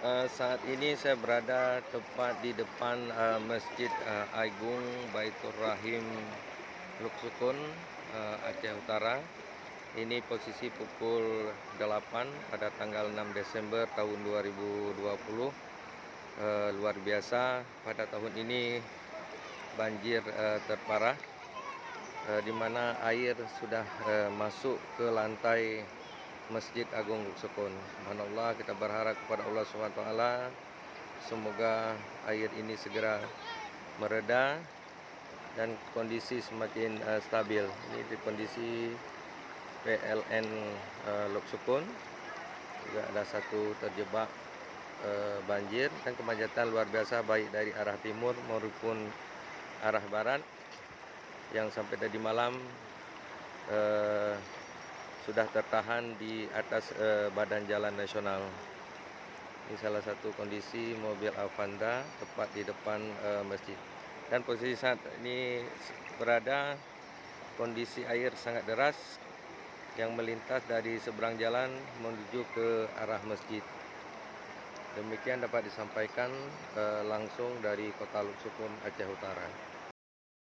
Saat ini saya berada tepat di depan Masjid Agung Baitur Rahim Luksukun, Aceh Utara. Ini posisi pukul 8 pada tanggal 6 Desember tahun 2020. Luar biasa, pada tahun ini banjir terparah, di mana air sudah masuk ke lantai Masjid Agung Luksukun. Subhanallah, kita berharap kepada Allah SWT semoga air ini segera mereda dan kondisi semakin stabil. Ini di kondisi PLN Luksukun, juga ada satu terjebak banjir dan kemacetan luar biasa baik dari arah timur maupun arah barat, yang sampai tadi malam sudah tertahan di atas badan jalan nasional. Ini salah satu kondisi mobil Avanza tepat di depan masjid. Dan posisi saat ini berada, kondisi air sangat deras yang melintas dari seberang jalan menuju ke arah masjid. Demikian dapat disampaikan langsung dari Kota Luksukun, Aceh Utara.